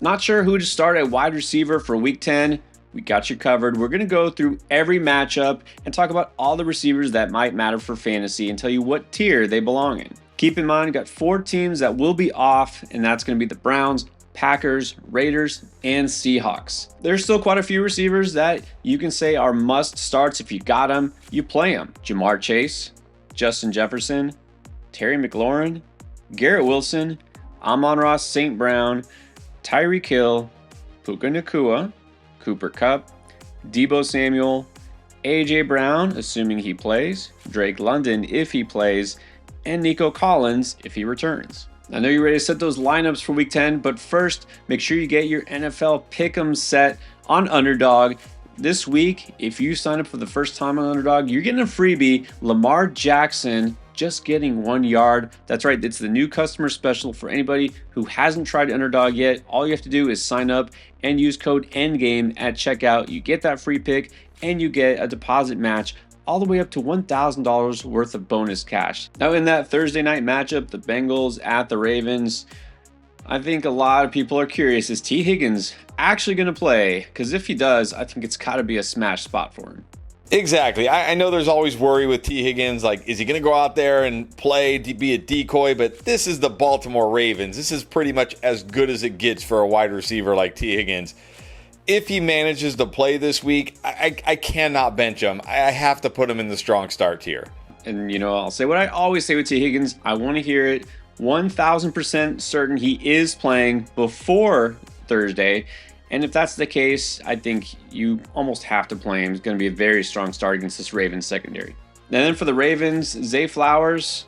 Not sure who to start at wide receiver for week 10? We got you covered. We're going to go through every matchup and talk about all the receivers that might matter for fantasy and tell you what tier they belong in. Keep in mind, we've got 4 teams that will be off, and that's going to be the Browns, Packers, Raiders, and Seahawks. There's still quite a few receivers that you can say are must starts. If you got them, you play them. Jamar Chase, Justin Jefferson, Terry McLaurin, Garrett Wilson, Amon-Ra St. Brown, Tyreek Hill, Puka Nacua, Cooper Kupp, Deebo Samuel, A.J. Brown, assuming he plays, Drake London if he plays, and Nico Collins if he returns. I know you're ready to set those lineups for week 10, but first, make sure you get your NFL Pick'em set on Underdog. This week, if you sign up for the first time on Underdog, you're getting a freebie, Lamar Jackson just getting 1 yard. That's right, it's the new customer special for anybody who hasn't tried Underdog yet. All you have to do is sign up and use code ENDGAME at checkout. You get that free pick and you get a deposit match all the way up to $1,000 worth of bonus cash. Now in that Thursday night matchup, the Bengals at the Ravens, I think a lot of people are curious, is T. Higgins actually going to play? Because if he does, I think it's got to be a smash spot for him. Exactly. I know there's always worry with T. Higgins, like, is he going to go out there and play, be a decoy? But this is the Baltimore Ravens. This is pretty much as good as it gets for a wide receiver like T. Higgins. If he manages to play this week, I cannot bench him. I have to put him in the strong start tier. And, I'll say what I always say with T. Higgins. I want to hear it 1,000% certain he is playing before Thursday. And if that's the case, I think you almost have to play him. He's going to be a very strong start against this Ravens secondary. And then for the Ravens, Zay Flowers.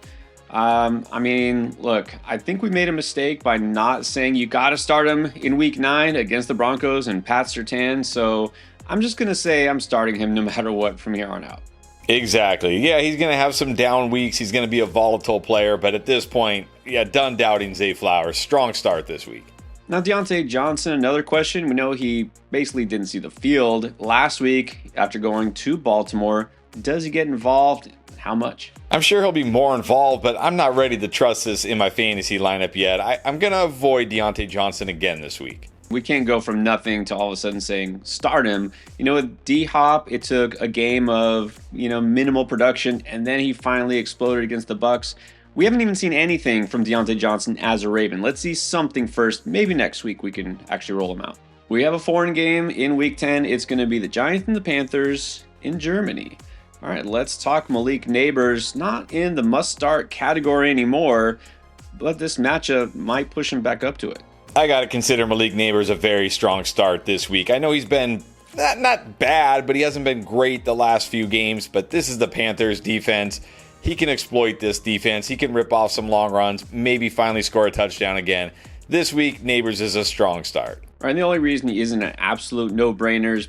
Look, I think we made a mistake by not saying you got to start him in week 9 against the Broncos and Pat Surtain. So I'm just going to say I'm starting him no matter what from here on out. Exactly. Yeah, he's going to have some down weeks. He's going to be a volatile player. But at this point, done doubting Zay Flowers. Strong start this week. Now, Deontay Johnson, another question. We know he basically didn't see the field last week after going to Baltimore. Does he get involved? How much? I'm sure he'll be more involved, but I'm not ready to trust this in my fantasy lineup yet. I'm going to avoid Deontay Johnson again this week. We can't go from nothing to all of a sudden saying start him. With D-Hop, it took a game of, minimal production, and then he finally exploded against the Bucs. We haven't even seen anything from Deontay Johnson as a Raven. Let's see something first. Maybe next week we can actually roll him out. We have a foreign game in Week 10. It's going to be the Giants and the Panthers in Germany. All right, let's talk Malik Neighbors. Not in the must-start category anymore, but this matchup might push him back up to it. I got to consider Malik Neighbors a very strong start this week. I know he's been not bad, but he hasn't been great the last few games. But this is the Panthers defense. He can exploit this defense. He can rip off some long runs, maybe finally score a touchdown again. This week, Neighbors is a strong start. Right, and the only reason he isn't an absolute no-brainer is,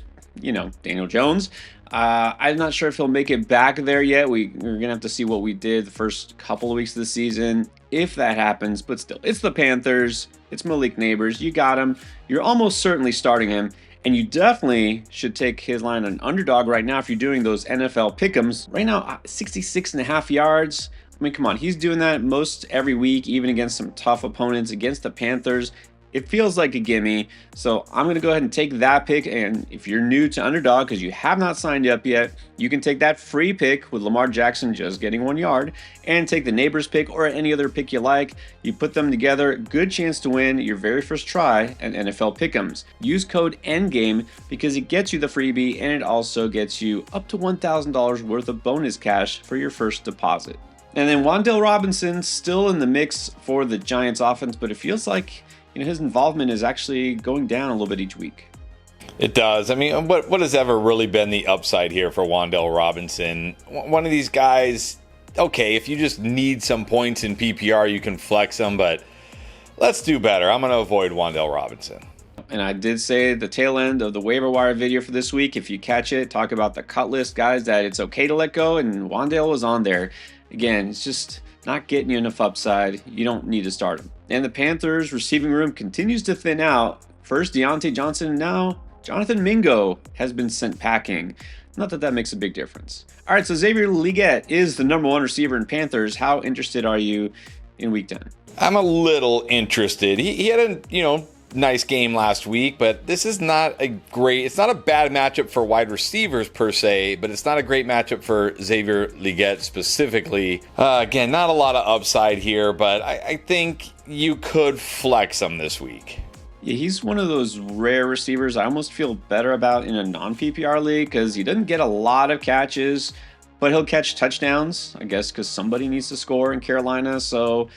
Daniel Jones. I'm not sure if he'll make it back there yet. We're going to have to see what we did the first couple of weeks of the season, if that happens. But still, it's the Panthers. It's Malik Neighbors. You got him. You're almost certainly starting him. And you definitely should take his line on Underdog right now if you're doing those NFL pick'ems. Right now, 66.5 yards. Come on. He's doing that most every week, even against some tough opponents. Against the Panthers, it feels like a gimme. So I'm going to go ahead and take that pick. And if you're new to Underdog because you have not signed up yet, you can take that free pick with Lamar Jackson just getting 1 yard and take the Neighbors pick or any other pick you like. You put them together, good chance to win your very first try at NFL Pick'ems. Use code ENDGAME because it gets you the freebie and it also gets you up to $1,000 worth of bonus cash for your first deposit. And then Wan'Dale Robinson still in the mix for the Giants offense, but it feels like his involvement is actually going down a little bit each week. It does. What has ever really been the upside here for Wan'Dale Robinson? One of these guys, okay, if you just need some points in PPR, you can flex them, but let's do better. I'm going to avoid Wan'Dale Robinson. And I did say at the tail end of the waiver wire video for this week, if you catch it, talk about the cut list guys that it's okay to let go, and Wan'Dale was on there. Again, it's just not getting you enough upside. You don't need to start him. And the Panthers receiving room continues to thin out. First Deontay Johnson, now Jonathan Mingo has been sent packing. Not that makes a big difference. All right, so Xavier Legette is the number 1 receiver in Panthers. How interested are you in Week 10? I'm a little interested. He had a nice game last week, but this is not it's not a bad matchup for wide receivers per se, but it's not a great matchup for Xavier Legette specifically. Again, not a lot of upside here, but I think you could flex him this week. Yeah, he's one of those rare receivers I almost feel better about in a non-PPR league because he doesn't get a lot of catches, but he'll catch touchdowns, I guess, because somebody needs to score in Carolina. So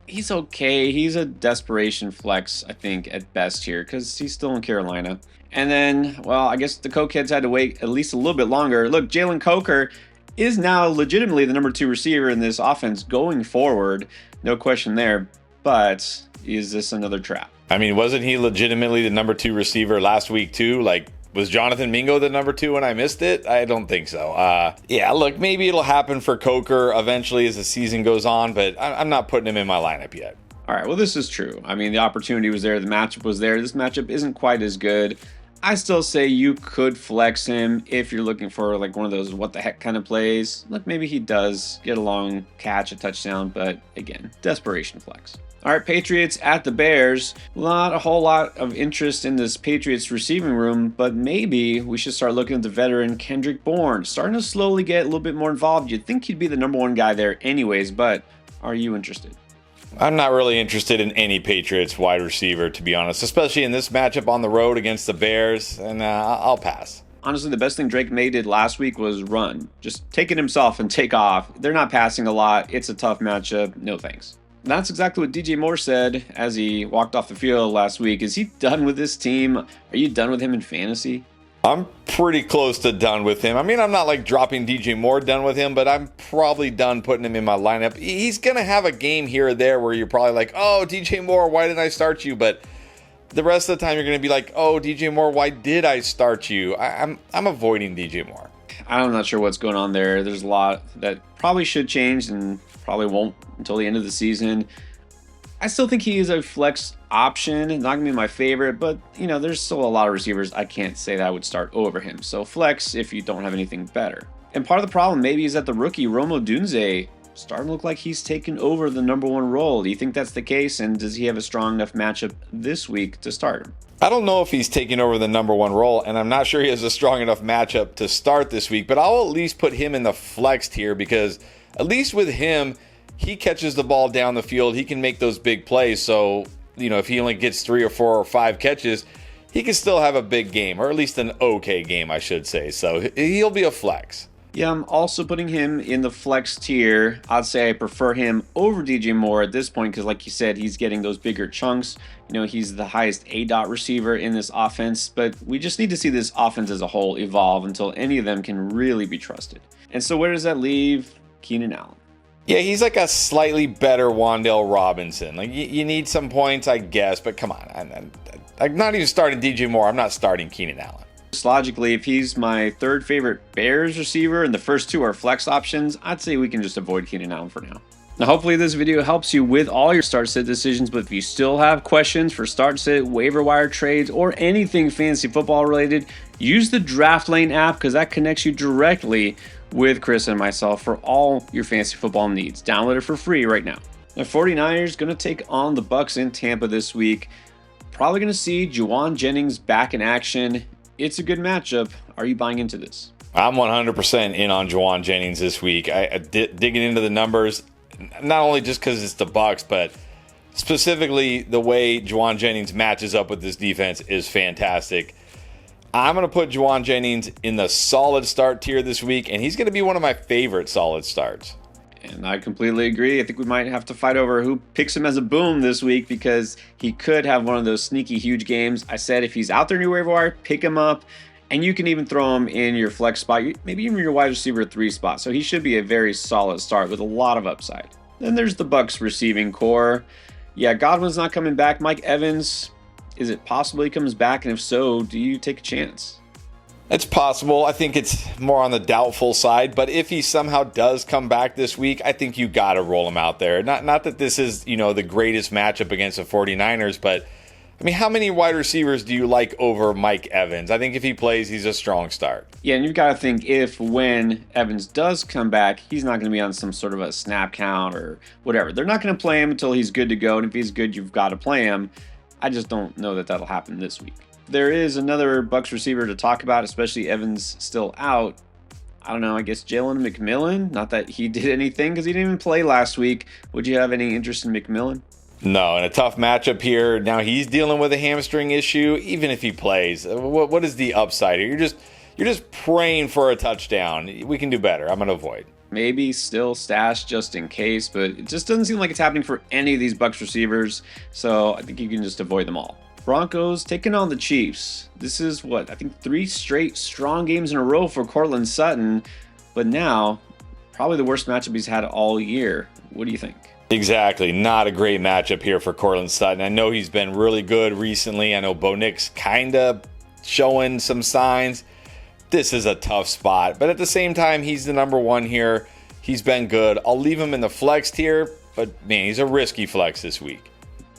he's okay. He's a desperation flex, I think, at best here because he's still in Carolina. And then, well, I guess the Cokeheads had to wait at least a little bit longer. Look, Jalen Coker is now legitimately the number 2 receiver in this offense going forward. No question there. But is this another trap? I mean, wasn't he legitimately the number 2 receiver last week too? Was Jonathan Mingo the number 2 when I missed it? I don't think so. Yeah, look, maybe it'll happen for Coker eventually as the season goes on, but I'm not putting him in my lineup yet. All right, well, this is true. I mean, the opportunity was there. The matchup was there. This matchup isn't quite as good. I still say you could flex him if you're looking for one of those what the heck kind of plays. Look, maybe he does get a long catch, a touchdown, but again, desperation flex. All right, Patriots at the Bears. Not a whole lot of interest in this Patriots receiving room, but maybe we should start looking at the veteran Kendrick Bourne. Starting to slowly get a little bit more involved. You'd think he'd be the number 1 guy there anyways, but are you interested? I'm not really interested in any Patriots wide receiver, to be honest, especially in this matchup on the road against the Bears, and I'll pass. Honestly, the best thing Drake May did last week was run. Just take it himself and take off. They're not passing a lot. It's a tough matchup. No thanks. That's exactly what DJ Moore said as he walked off the field last week. Is he done with this team? Are you done with him in fantasy? I'm pretty close to done with him. I mean, I'm not dropping DJ Moore done with him, but I'm probably done putting him in my lineup. He's going to have a game here or there where you're probably like, oh, DJ Moore, why didn't I start you? But the rest of the time you're going to be like, oh, DJ Moore, why did I start you? I'm avoiding DJ Moore. I'm not sure what's going on there. There's a lot that probably should change and probably won't until the end of the season. I still think he is a flex option. Not going to be my favorite, but there's still a lot of receivers I can't say that I would start over him. So flex if you don't have anything better. And part of the problem maybe is that the rookie Rome Odunze starting to look like he's taken over the number 1 role. Do you think that's the case? And does he have a strong enough matchup this week to start him? I don't know if he's taking over the number 1 role, and I'm not sure he has a strong enough matchup to start this week, but I'll at least put him in the flex tier because at least with him, he catches the ball down the field. He can make those big plays. So, if he only gets 3 or 4 or 5 catches, he can still have a big game, or at least an okay game, I should say. So he'll be a flex. Yeah, I'm also putting him in the flex tier. I'd say I prefer him over DJ Moore at this point because, like you said, he's getting those bigger chunks. He's the highest ADOT receiver in this offense, but we just need to see this offense as a whole evolve until any of them can really be trusted. And so where does that leave Keenan Allen? Yeah, he's like a slightly better Wan'Dale Robinson. You need some points, I guess, but come on. I'm not even starting DJ Moore. I'm not starting Keenan Allen. Just logically, if he's my 3rd favorite Bears receiver and the first 2 are flex options, I'd say we can just avoid Keenan Allen for now. Now, hopefully this video helps you with all your start-sit decisions, but if you still have questions for start-sit, waiver wire trades, or anything fantasy football related, use the Draft Lane app because that connects you directly with Chris and myself for all your fantasy football needs. Download it for free right now. The 49ers going to take on the Bucs in Tampa this week. Probably going to see Juwan Jennings back in action. It's a good matchup. Are you buying into this? I'm 100% in on Juwan Jennings this week. Digging into the numbers, not only just because it's the Bucs, but specifically the way Juwan Jennings matches up with this defense is fantastic. I'm going to put Juwan Jennings in the solid start tier this week, and he's going to be one of my favorite solid starts. And I completely agree. I think we might have to fight over who picks him as a boom this week because he could have one of those sneaky huge games. I said if he's out there in your waiver wire, pick him up, and you can even throw him in your flex spot, maybe even your wide receiver 3 spot. So he should be a very solid start with a lot of upside. Then there's the Bucs receiving core. Yeah, Godwin's not coming back. Mike Evans, is it possible he comes back? And if so, do you take a chance? It's possible. I think it's more on the doubtful side, but if he somehow does come back this week, I think you got to roll him out there. Not that this is, the greatest matchup against the 49ers, but I mean, how many wide receivers do you like over Mike Evans? I think if he plays, he's a strong start. Yeah, and you've got to think when Evans does come back, he's not going to be on some sort of a snap count or whatever. They're not going to play him until he's good to go, and if he's good, you've got to play him. I just don't know that that'll happen this week. There is another Bucs receiver to talk about, especially Evans still out. I don't know, I guess Jalen McMillan. Not that he did anything because he didn't even play last week. Would you have any interest in McMillan? No, and a tough matchup here. Now he's dealing with a hamstring issue. Even if he plays, what is the upside here? You're just praying for a touchdown. We can do better. I'm going to avoid. Maybe still stash just in case, but it just doesn't seem like it's happening for any of these Bucs receivers. So I think you can just avoid them all. Broncos taking on the Chiefs. This is I think 3 straight strong games in a row for Courtland Sutton. But now, probably the worst matchup he's had all year. What do you think? Exactly. Not a great matchup here for Courtland Sutton. I know he's been really good recently. I know Bo Nix kind of showing some signs. This is a tough spot. But at the same time, he's the number one here. He's been good. I'll leave him in the flex tier, but man, he's a risky flex this week.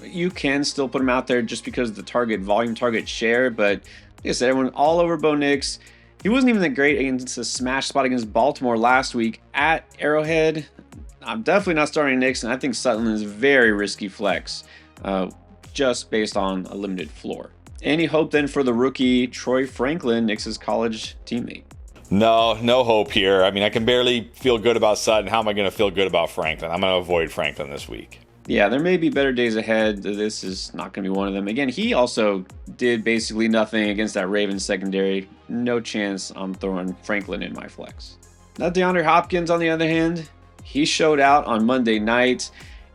You can still put him out there just because of the target volume, target share. But like I said, everyone all over Bo Nix. He wasn't even that great against a smash spot against Baltimore last week at Arrowhead. I'm definitely not starting Nix, and I think Sutton is very risky flex, just based on a limited floor. Any hope then for the rookie Troy Franklin, Nix's college teammate? No hope here. I mean, I can barely feel good about Sutton. How am I going to feel good about Franklin? I'm going to avoid Franklin this week. Yeah, there may be better days ahead. This is not going to be one of them. Again, he also did basically nothing against that Ravens secondary. No chance I'm throwing Franklin in my flex. Now, DeAndre Hopkins, on the other hand, he showed out on Monday night.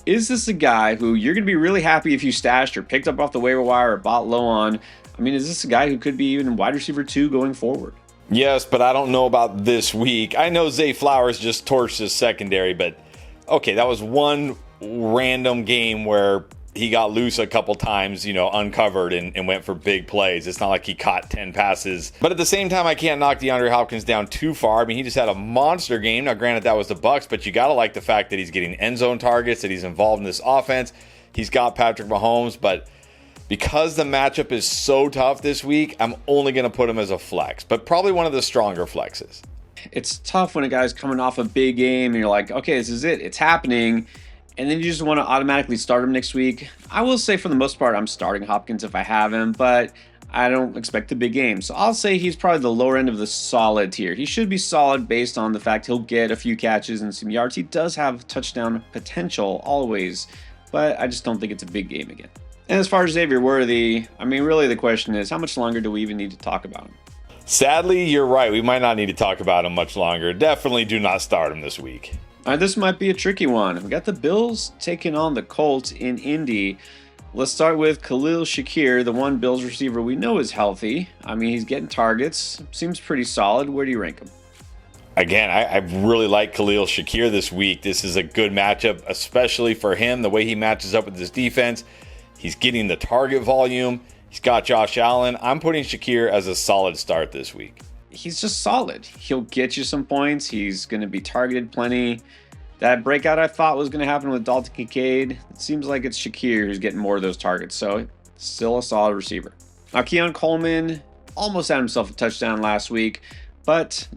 Is this a guy who you're going to be really happy if you stashed or picked up off the waiver wire or bought low on? I mean, is this a guy who could be even wide receiver 2 going forward? Yes, but I don't know about this week. I know Zay Flowers just torched his secondary, but okay, that was one random game where he got loose a couple times, uncovered and went for big plays. It's not like he caught 10 passes. But at the same time, I can't knock DeAndre Hopkins down too far. I mean, he just had a monster game. Now, granted, that was the Bucs, but you got to like the fact that he's getting end zone targets, that he's involved in this offense. He's got Patrick Mahomes, but because the matchup is so tough this week, I'm only going to put him as a flex, but probably one of the stronger flexes. It's tough when a guy's coming off a big game and you're like, okay, this is it. It's happening. And then you just want to automatically start him next week. I will say for the most part, I'm starting Hopkins if I have him, but I don't expect a big game. So I'll say he's probably the lower end of the solid tier. He should be solid based on the fact he'll get a few catches and some yards. He does have touchdown potential always, but I just don't think it's a big game again. And as far as Xavier Worthy, I mean, really the question is, how much longer do we even need to talk about him? Sadly, you're right. We might not need to talk about him much longer. Definitely do not start him this week. All right, this might be a tricky one. We got the Bills taking on the Colts in Indy. Let's start with Khalil Shakir, the one Bills receiver we know is healthy. I mean, he's getting targets. Seems pretty solid. Where do you rank him? Again, I really like Khalil Shakir this week. This is a good matchup, especially for him, the way he matches up with his defense. He's getting the target volume. He's got Josh Allen. I'm putting Shakir as a solid start this week. He's just solid. He'll get you some points. He's going to be targeted plenty. That breakout I thought was going to happen with Dalton Kincaid, it seems like it's Shakir who's getting more of those targets. So still a solid receiver. Now, Keon Coleman almost had himself a touchdown last week. But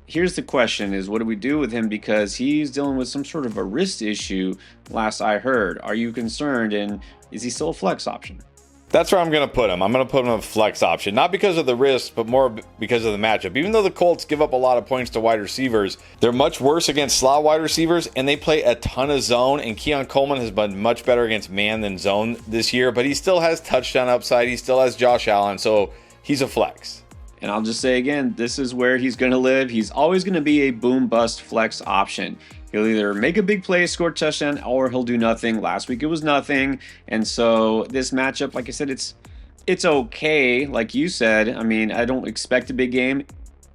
here's the question is, what do we do with him? Because he's dealing with some sort of a wrist issue last I heard. Are you concerned? And is he still a flex option? That's where I'm going to put him. I'm going to put him a flex option, not because of the risk, but more because of the matchup. Even though the Colts give up a lot of points to wide receivers, they're much worse against slot wide receivers, and they play a ton of zone, and Keon Coleman has been much better against man than zone this year, but he still has touchdown upside. He still has Josh Allen, so he's a flex. And I'll just say again, this is where he's going to live. He's always going to be a boom-bust flex option. He'll either make a big play, score a touchdown, or he'll do nothing. Last week it was nothing. And so this matchup, like I said, it's okay. Like you said, I mean, I don't expect a big game.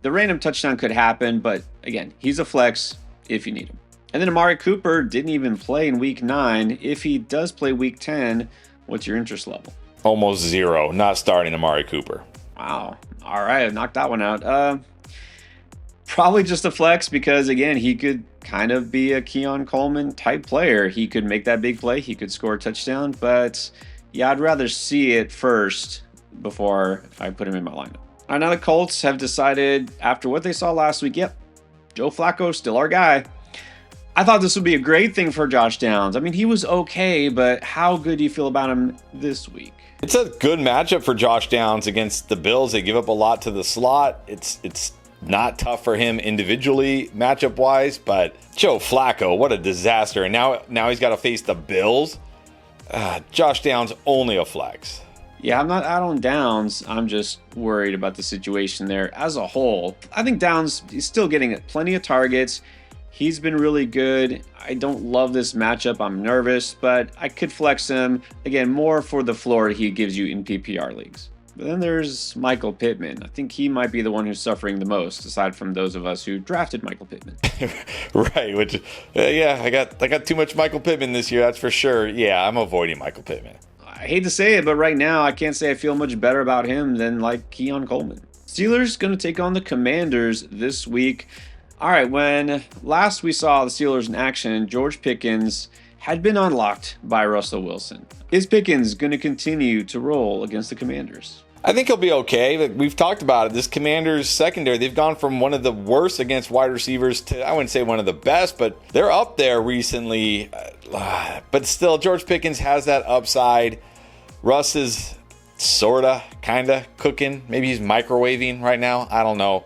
The random touchdown could happen, but again, he's a flex if you need him. And then Amari Cooper didn't even play in week 9. If he does play week 10, what's your interest level? Almost zero. Not starting Amari Cooper. Wow. All right, I knocked that one out. Probably just a flex because, again, he could kind of be a Keon Coleman type player. He could make that big play. He could score a touchdown. But, yeah, I'd rather see it first before I put him in my lineup. All right, now the Colts have decided after what they saw last week, yep, Joe Flacco, still our guy. I thought this would be a great thing for Josh Downs. I mean, he was okay, but how good do you feel about him this week? It's a good matchup for Josh Downs against the Bills. They give up a lot to the slot. It's not tough for him individually, matchup-wise, but Joe Flacco, what a disaster. And now he's got to face the Bills. Josh Downs, only a flex. Yeah, I'm not out on Downs. I'm just worried about the situation there as a whole. I think Downs is still getting plenty of targets. He's been really good. I don't love this matchup. I'm nervous, but I could flex him. Again, more for the floor he gives you in PPR leagues. But then there's Michael Pittman. I think he might be the one who's suffering the most, aside from those of us who drafted Michael Pittman. Right, which, yeah, I got too much Michael Pittman this year, that's for sure. Yeah, I'm avoiding Michael Pittman. I hate to say it, but right now I can't say I feel much better about him than like Keon Coleman. Steelers going to take on the Commanders this week. All right, when last we saw the Steelers in action, George Pickens had been unlocked by Russell Wilson. Is Pickens going to continue to roll against the Commanders? I think he'll be okay. We've talked about it. This Commanders secondary, they've gone from one of the worst against wide receivers to, I wouldn't say one of the best, but they're up there recently. But still, George Pickens has that upside. Russ is sorta, kinda cooking. Maybe he's microwaving right now. I don't know.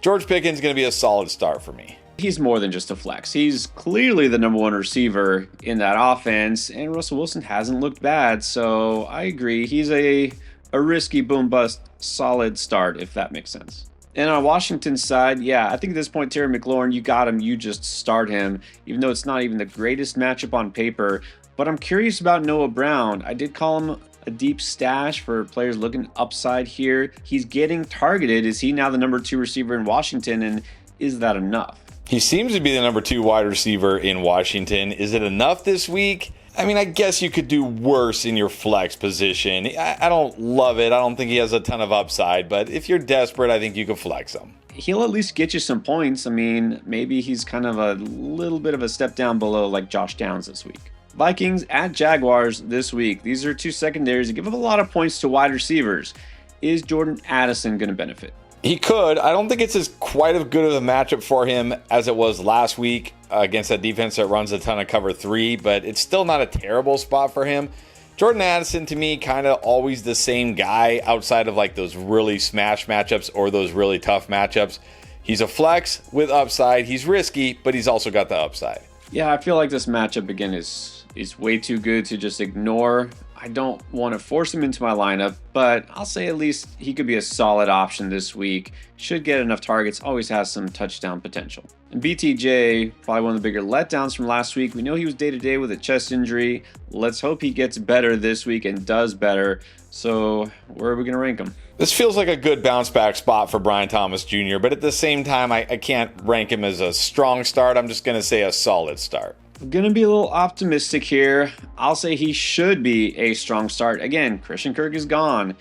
George Pickens is going to be a solid start for me. He's more than just a flex. He's clearly the number one receiver in that offense, and Russell Wilson hasn't looked bad, so I agree. He's a risky boom-bust solid start, if that makes sense. And on Washington's side, yeah, I think at this point, Terry McLaurin, you got him, you just start him, even though it's not even the greatest matchup on paper. But I'm curious about Noah Brown. I did call him a deep stash for players looking upside here. He's getting targeted. Is he now the number 2 receiver in Washington, and is that enough? He seems to be the number 2 wide receiver in Washington. Is it enough this week? I mean, I guess you could do worse in your flex position. I don't love it. I don't think he has a ton of upside, but if you're desperate, I think you could flex him. He'll at least get you some points. I mean, maybe he's kind of a little bit of a step down below like Josh Downs this week. Vikings at Jaguars this week. These are 2 secondaries that give up a lot of points to wide receivers. Is Jordan Addison going to benefit? He could. I don't think it's as quite as good of a matchup for him as it was last week against that defense that runs a ton of cover 3, but it's still not a terrible spot for him. Jordan Addison, to me, kind of always the same guy outside of like those really smash matchups or those really tough matchups. He's a flex with upside. He's risky, but he's also got the upside. Yeah, I feel like this matchup, again, is way too good to just ignore. I don't want to force him into my lineup, but I'll say at least he could be a solid option this week. Should get enough targets, always has some touchdown potential. And BTJ, probably one of the bigger letdowns from last week. We know he was day-to-day with a chest injury. Let's hope he gets better this week and does better. So where are we going to rank him? This feels like a good bounce back spot for Brian Thomas Jr., but at the same time, I can't rank him as a strong start. I'm just going to say a solid start. I'm going to be a little optimistic here. I'll say he should be a strong start. Again, Christian Kirk is gone.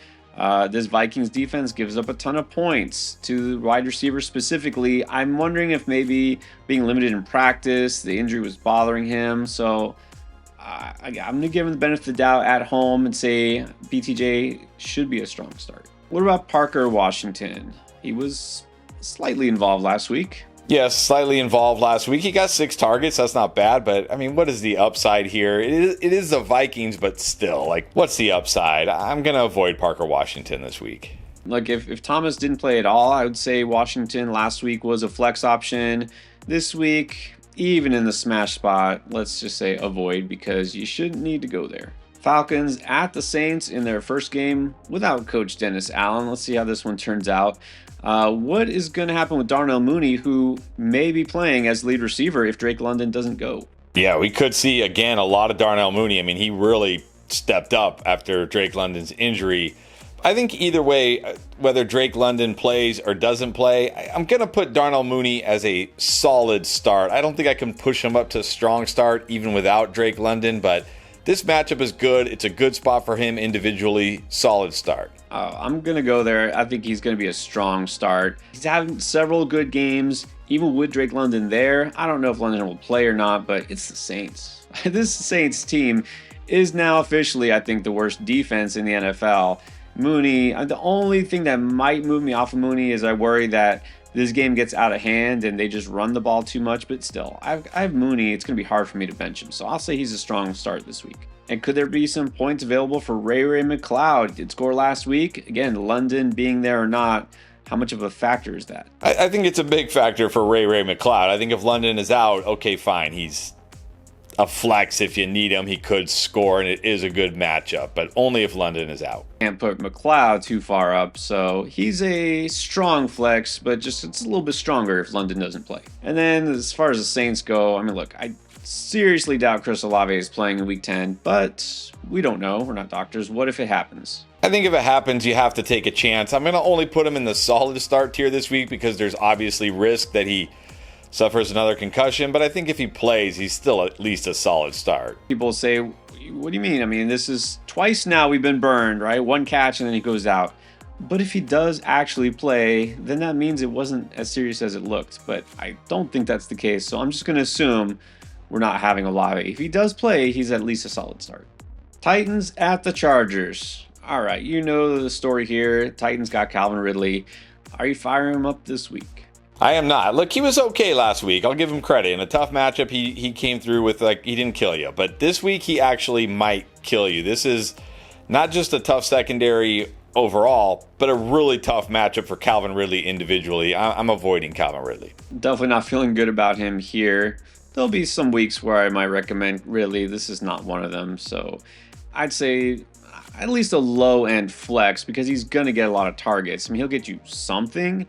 This Vikings defense gives up a ton of points to wide receivers specifically. I'm wondering if maybe being limited in practice, the injury was bothering him. So I'm going to give him the benefit of the doubt at home and say BTJ should be a strong start. What about Parker Washington? He was slightly involved last week. Yes, slightly involved last week. He got 6 targets. That's not bad, but I mean, what is the upside here? It is the Vikings, but still, like, what's the upside? I'm going to avoid Parker Washington this week. Like, if Thomas didn't play at all, I would say Washington last week was a flex option. This week, even in the smash spot, let's just say avoid because you shouldn't need to go there. Falcons at the Saints in their first game without Coach Dennis Allen. Let's see how this one turns out. What is going to happen with Darnell Mooney, who may be playing as lead receiver if Drake London doesn't go? Yeah, we could see, again, a lot of Darnell Mooney. I mean, he really stepped up after Drake London's injury. I think either way, whether Drake London plays or doesn't play, I'm going to put Darnell Mooney as a solid start. I don't think I can push him up to a strong start even without Drake London, but this matchup is good. It's a good spot for him individually. Solid start. I'm going to go there. I think he's going to be a strong start. He's having several good games, even with Drake London there. I don't know if London will play or not, but it's the Saints. This Saints team is now officially, I think, the worst defense in the NFL. Mooney, the only thing that might move me off of Mooney is I worry that this game gets out of hand and they just run the ball too much, but still, I have Mooney. It's going to be hard for me to bench him, so I'll say he's a strong start this week. And could there be some points available for Ray McCloud? Did score last week. Again, London being there or not, how much of a factor is that? I think it's a big factor for Ray McCloud. I think if London is out, okay, fine. He's a flex if you need him. He could score, and it is a good matchup, but only if London is out. Can't put McCloud too far up, so he's a strong flex, but just it's a little bit stronger if London doesn't play. And then as far as the Saints go, I mean, look, I seriously doubt Chris Olave is playing in Week 10, but we don't know. We're not doctors. What if it happens? I think if it happens, you have to take a chance. I'm going to only put him in the solid start tier this week because there's obviously risk that he suffers another concussion, but I think if he plays, he's still at least a solid start. People say, what do you mean? I mean, this is twice now we've been burned, right? One catch and then he goes out. But if he does actually play, then that means it wasn't as serious as it looked. But I don't think that's the case, so I'm just going to assume we're not having Olave. If he does play, he's at least a solid start. Titans at the Chargers. All right, you know the story here. Titans got Calvin Ridley. Are you firing him up this week? I am not. Look, he was okay last week. I'll give him credit. In a tough matchup, he came through with, he didn't kill you. But this week, he actually might kill you. This is not just a tough secondary overall, but a really tough matchup for Calvin Ridley individually. I'm avoiding Calvin Ridley. Definitely not feeling good about him here. There'll be some weeks where I might recommend Ridley. This is not one of them. So I'd say at least a low-end flex because he's going to get a lot of targets. I mean, he'll get you something,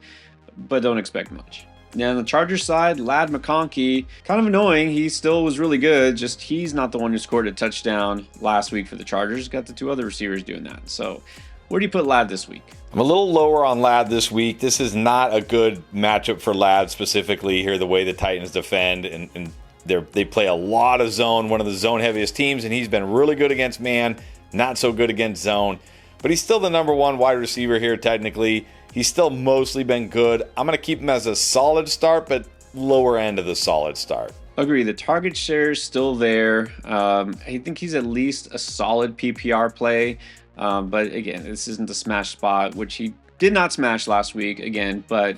but don't expect much. Now on the Chargers side, Ladd McConkey, kind of annoying. He still was really good, just he's not the one who scored a touchdown last week for the Chargers. Got the two other receivers doing that. So where do you put Ladd this week? I'm a little lower on Ladd this week. This is not a good matchup for Ladd specifically here, the way the Titans defend, and they play a lot of zone, one of the zone heaviest teams, and he's been really good against man, not so good against zone. But he's still the number one wide receiver here technically. He's still mostly been good. I'm going to keep him as a solid start, but lower end of the solid start. Agree. The target share is still there. I think he's at least a solid PPR play. But again, this isn't the smash spot, which he did not smash last week again, but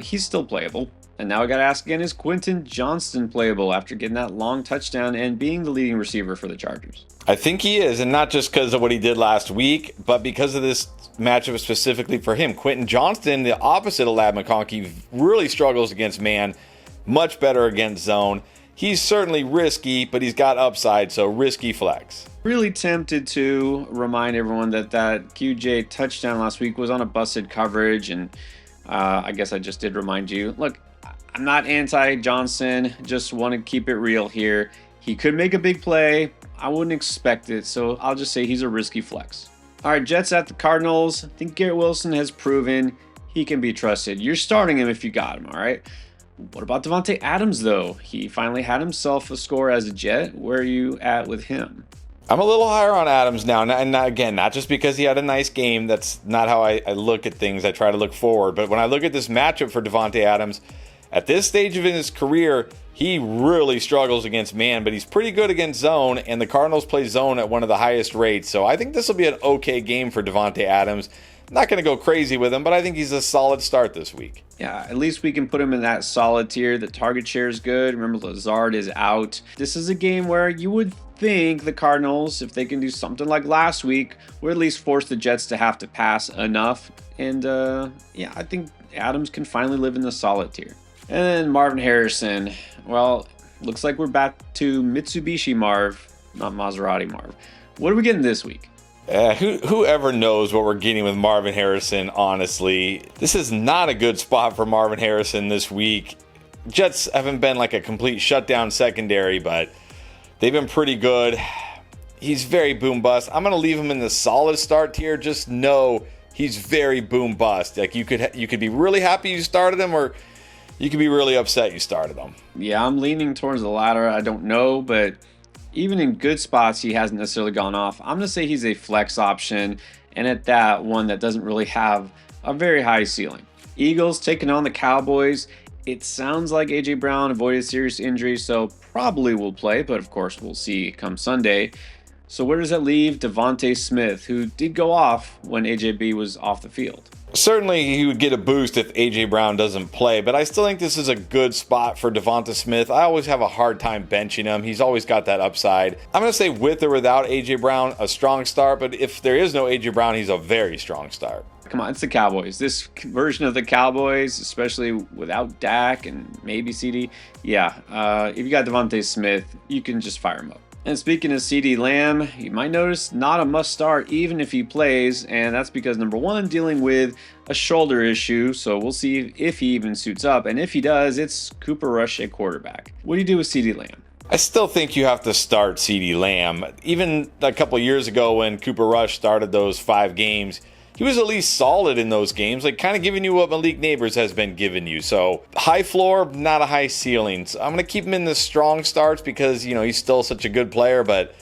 he's still playable. And now I got to ask again, is Quentin Johnston playable after getting that long touchdown and being the leading receiver for the Chargers? I think he is, and not just because of what he did last week, but because of this matchup specifically for him. Quentin Johnston, the opposite of Ladd McConkey, really struggles against man, much better against zone. He's certainly risky, but he's got upside, so risky flex. Really tempted to remind everyone that QJ touchdown last week was on a busted coverage, and I guess I just did remind you. Look, I'm not anti-Johnson, just want to keep it real here. He could make a big play. I wouldn't expect it, so I'll just say he's a risky flex. All right, Jets at the Cardinals. I think Garrett Wilson has proven he can be trusted. You're starting him if you got him, all right? What about Davante Adams, though? He finally had himself a score as a Jet. Where are you at with him? I'm a little higher on Adams now, and again, not just because he had a nice game. That's not how I look at things. I try to look forward. But when I look at this matchup for Davante Adams, at this stage of his career, he really struggles against man, but he's pretty good against zone, and the Cardinals play zone at one of the highest rates. So I think this will be an okay game for Davante Adams. Not going to go crazy with him, but I think he's a solid start this week. Yeah, at least we can put him in that solid tier. The target share is good. Remember, Lazard is out. This is a game where you would think the Cardinals, if they can do something like last week, would at least force the Jets to have to pass enough. And yeah, I think Adams can finally live in the solid tier. And then Marvin Harrison. Well, looks like we're back to Mitsubishi Marv, not Maserati Marv. What are we getting this week? Whoever knows what we're getting with Marvin Harrison, honestly. This is not a good spot for Marvin Harrison this week. Jets haven't been like a complete shutdown secondary, but they've been pretty good. He's very boom bust. I'm going to leave him in the solid start tier. Just know he's very boom bust. Like you could be really happy you started him, or you could be really upset you started him. Yeah, I'm leaning towards the latter. I don't know, but even in good spots, he hasn't necessarily gone off. I'm going to say he's a flex option, and at that, one that doesn't really have a very high ceiling. Eagles taking on the Cowboys. It sounds like A.J. Brown avoided serious injury, so probably will play, but of course we'll see come Sunday. So where does that leave Devontae Smith, who did go off when AJB was off the field? Certainly, he would get a boost if A.J. Brown doesn't play, but I still think this is a good spot for Devonta Smith. I always have a hard time benching him. He's always got that upside. I'm going to say with or without A.J. Brown, a strong start, but if there is no A.J. Brown, he's a very strong start. Come on, it's the Cowboys. This version of the Cowboys, especially without Dak and maybe CD, if you got Devonta Smith, you can just fire him up. And speaking of CeeDee Lamb, you might notice not a must start even if he plays, and that's because number one, dealing with a shoulder issue, so we'll see if he even suits up, and if he does, it's Cooper Rush at quarterback. What do you do with CeeDee Lamb? I still think you have to start CeeDee Lamb. Even a couple years ago when Cooper Rush started those 5 games, he was at least solid in those games, like kind of giving you what Malik Neighbors has been giving you. So high floor, not a high ceiling. So I'm going to keep him in the strong starts because, he's still such a good player, but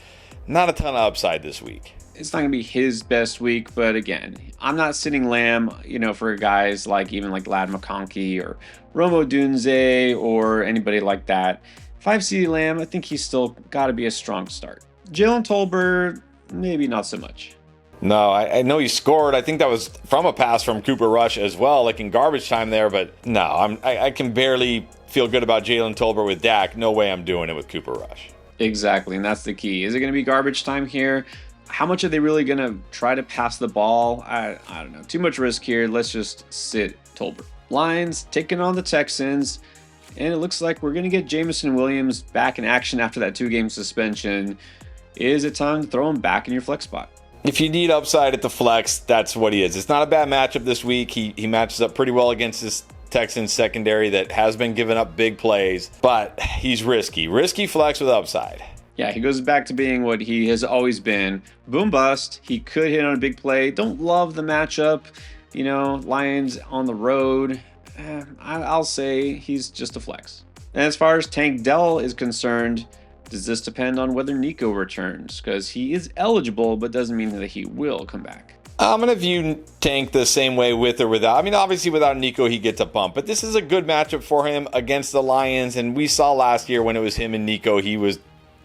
not a ton of upside this week. It's not going to be his best week, but again, I'm not sitting Lamb, for guys like Lad McConkey or Romo Dunze or anybody like that. If I have CeeDee Lamb, I think he's still got to be a strong start. Jalen Tolbert, maybe not so much. No, I know he scored. I think that was from a pass from Cooper Rush as well, like in garbage time there. But no, I can barely feel good about Jalen Tolbert with Dak. No way I'm doing it with Cooper Rush. Exactly, and that's the key. Is it going to be garbage time here? How much are they really going to try to pass the ball? I don't know. Too much risk here. Let's just sit Tolbert. Lions taking on the Texans. And it looks like we're going to get Jameson Williams back in action after that 2-game suspension. Is it time to throw him back in your flex spot? If you need upside at the flex, that's what he is. It's not a bad matchup this week. He matches up pretty well against this Texans secondary that has been giving up big plays, but he's risky. Risky flex with upside. Yeah, he goes back to being what he has always been. Boom bust. He could hit on a big play. Don't love the matchup. Lions on the road. I'll say he's just a flex. And as far as Tank Dell is concerned, does this depend on whether Nico returns? Because he is eligible, but doesn't mean that he will come back. I'm going to view Tank the same way with or without. I mean, obviously without Nico, he gets a bump. But this is a good matchup for him against the Lions. And we saw last year when it was him and Nico, he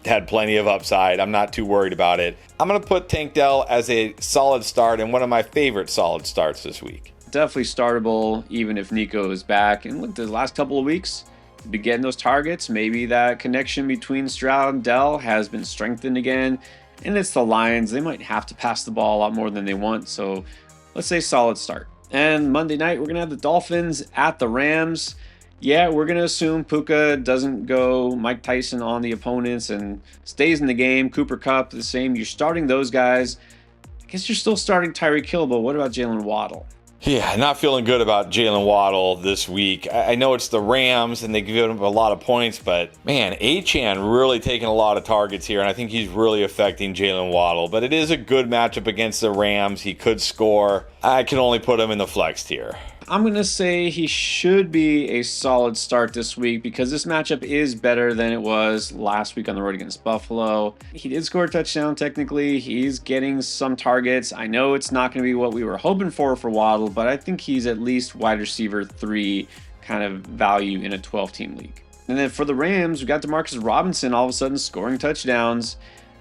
had plenty of upside. I'm not too worried about it. I'm going to put Tank Dell as a solid start and one of my favorite solid starts this week. Definitely startable, even if Nico is back. And look, the last couple of weeks, be getting those targets. Maybe that connection between Stroud and Dell has been strengthened again. And it's the Lions. They might have to pass the ball a lot more than they want. So let's say solid start. And Monday night, we're going to have the Dolphins at the Rams. Yeah, we're going to assume Puka doesn't go Mike Tyson on the opponents and stays in the game. Cooper Kupp, the same. You're starting those guys. I guess you're still starting Tyreek Hill, but what about Jalen Waddle? Yeah, not feeling good about Jalen Waddle this week. I know it's the Rams and they give him a lot of points, but man, Achane really taking a lot of targets here, and I think he's really affecting Jalen Waddle. But it is a good matchup against the Rams. He could score. I can only put him in the flex tier. I'm going to say he should be a solid start this week because this matchup is better than it was last week on the road against Buffalo. He did score a touchdown technically. He's getting some targets. I know it's not going to be what we were hoping for Waddle, but I think he's at least wide receiver 3 kind of value in a 12-team league. And then for the Rams, we got Demarcus Robinson all of a sudden scoring touchdowns.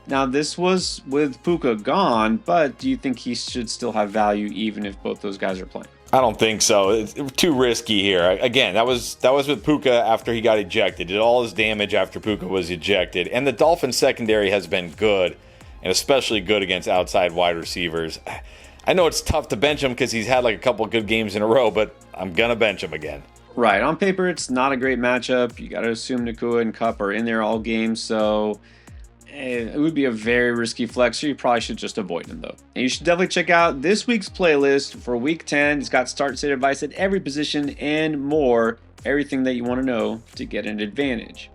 Now, this was with Puka gone, but do you think he should still have value even if both those guys are playing? I don't think so. It's too risky here. Again, that was with Puka after he got ejected. Did all his damage after Puka was ejected. And the Dolphins secondary has been good, and especially good against outside wide receivers. I know it's tough to bench him because he's had like a couple good games in a row, but I'm going to bench him again. Right. On paper, it's not a great matchup. You got to assume Nakua and Kupp are in there all game, so it would be a very risky flex, so you probably should just avoid him, though. And you should definitely check out this week's playlist for Week 10. It's got start-sit advice at every position and more. Everything that you want to know to get an advantage.